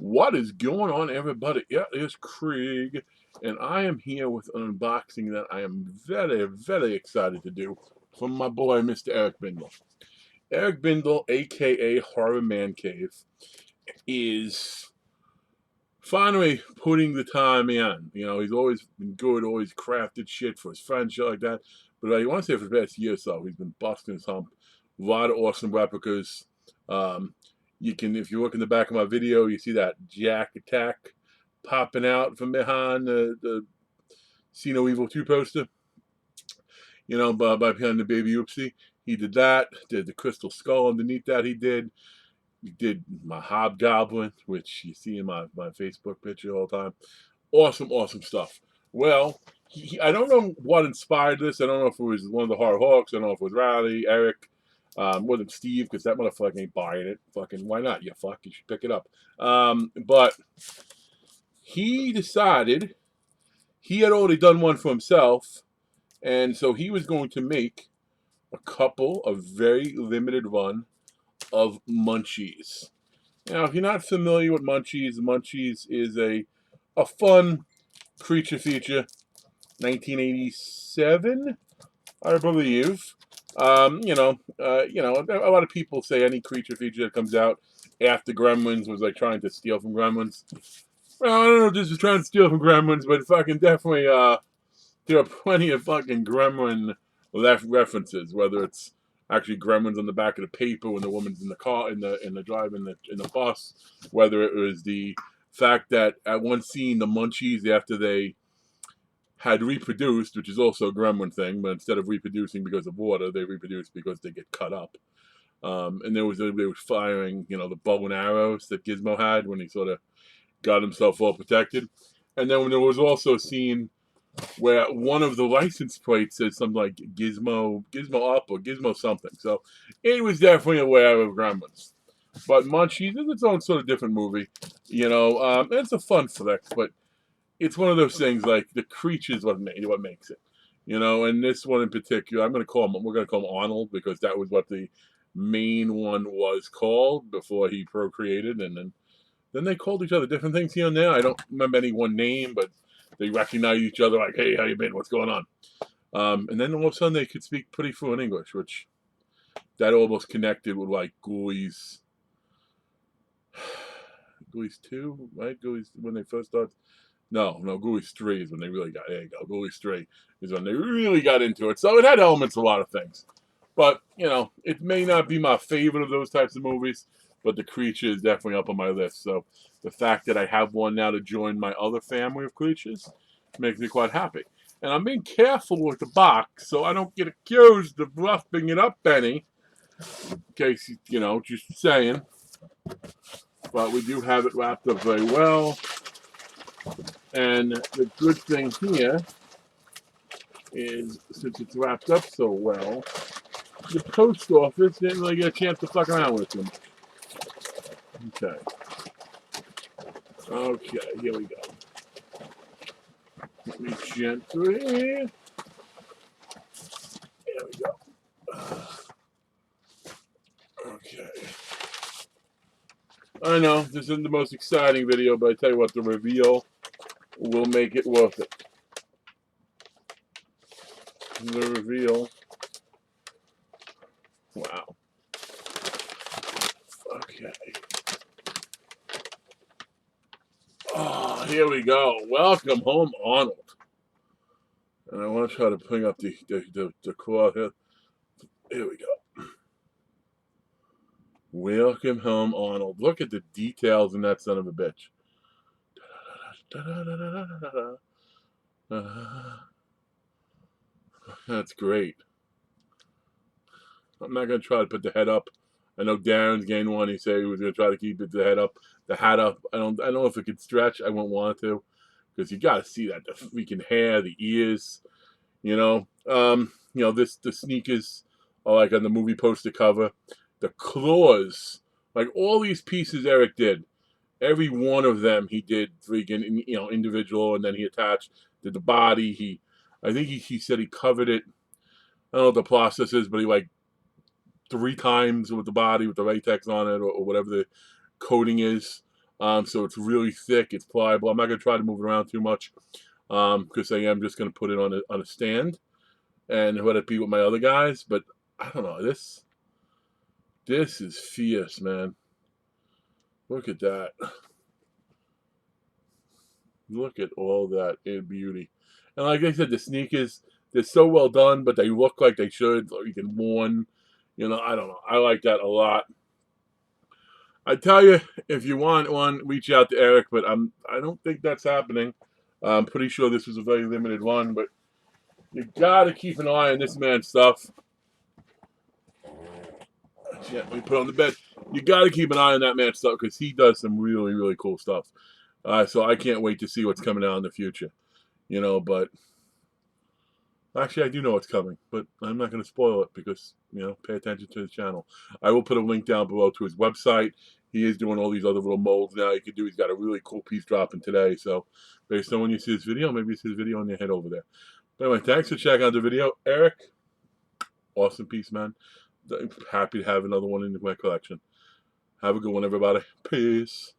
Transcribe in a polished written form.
What is going on, everybody? Yeah, it's Craig, and I am here with an unboxing that I am very, very excited to do from my boy, Mr. Eric Bindel. Eric Bindel, aka Horror Man Cave, is finally putting the time in. You know, he's always been good, always crafted shit for his friends, shit like that. But I want to say for the past year or so, he's been busting his hump. A lot of awesome replicas. Um, you can, if you look in the back of my video, you see that Jack Attack popping out from behind the See No Evil 2 poster. You know, by behind the Baby Oopsie. He did that. Did the Crystal Skull underneath that. He did my Hobgoblin, which you see in my Facebook picture all the time. Awesome, awesome stuff. Well, I don't know what inspired this. I don't know if it was one of the Hard Hawks. I don't know if it was Riley, Eric, wasn't Steve, because that motherfucker ain't buying it. Fucking, why not? You fuck, you should pick it up. But he decided he had already done one for himself, and so he was going to make a couple of very limited run of Munchies. Now, if you're not familiar with Munchies is a fun creature feature, 1987, I believe. A lot of people say any creature feature that comes out after Gremlins was like trying to steal from Gremlins. Well, I don't know if this is trying to steal from Gremlins, but fucking definitely, there are plenty of fucking Gremlin references. Whether it's actually Gremlins on the back of the paper when the woman's in the car, in the drive, in the bus. Whether it was the fact that at one scene the Munchies, after they had reproduced, which is also a Gremlin thing, but instead of reproducing because of water, they reproduce because they get cut up. And they were firing, the bow and arrows that Gizmo had when he sort of got himself all protected. And then when there was also a scene where one of the license plates said something like Gizmo up or Gizmo something. So it was definitely aware of Gremlins. But Munchies is its own sort of different movie. It's a fun flick, but it's one of those things like the creature's what makes it. And this one in particular, we're gonna call him Arnold, because that was what the main one was called before he procreated, and then they called each other different things here and there. I don't remember any one name, but they recognized each other like, hey, how you been? What's going on? And then all of a sudden they could speak pretty fluent English, which that almost connected with like Ghoulies 2, right? Ghoulies, when they first started. No, Ghoulies 3 is when they really got, there you go. Ghoulies 3 is when they really got into it. So it had elements of a lot of things. But, it may not be my favorite of those types of movies, but The Creature is definitely up on my list. So the fact that I have one now to join my other family of creatures makes me quite happy. And I'm being careful with the box so I don't get accused of roughing it up any. In case, just saying. But we do have it wrapped up very well. And the good thing here is, since it's wrapped up so well, the post office didn't really get a chance to fuck around with it too much. Okay, here we go. Let me gently. There we go. Okay. I know this isn't the most exciting video, but I tell you what, the reveal will make it worth it. The reveal. Wow. Okay. Oh, here we go. Welcome home, Arnold. And I want to try to bring up the quote here. Here we go. Welcome home, Arnold. Look at the details in that son of a bitch. That's great. I'm not going to try to put the head up. I know Darren's getting one. He said he was going to try to keep the head up, the hat up. I don't know if it could stretch. I won't want it to, because you got to see that, the freaking hair, the ears. The sneakers are like on the movie poster cover. The claws, like all these pieces Eric did, every one of them he did freaking, individual, and then he attached to the body. I think he said he covered it. I don't know what the process is, but he like 3 times with the body with the latex on it, or whatever the coating is. So it's really thick. It's pliable. I'm not going to try to move it around too much because I am just going to put it on a stand and let it be with my other guys. But I don't know. This is fierce, man. Look at that. Look at all that in beauty. And like I said, the sneakers, they're so well done, but they look like they should. Or you can worn. You know, I don't know. I like that a lot. I tell you, if you want one, reach out to Eric, but I don't think that's happening. I'm pretty sure this was a very limited one, but you gotta keep an eye on this man's stuff. Yeah, we put it on the bed. You gotta keep an eye on that man's stuff because he does some really, really cool stuff. So I can't wait to see what's coming out in the future. You know, but actually, I do know what's coming, but I'm not going to spoil it because, you know, pay attention to the channel. I will put a link down below to his website. He is doing all these other little molds now you can do. He's got a really cool piece dropping today. So based on when you see this video, maybe you see this video and you head over there. But anyway, thanks for checking out the video. Eric, awesome piece, man. Happy to have another one in my collection. Have a good one, everybody. Peace.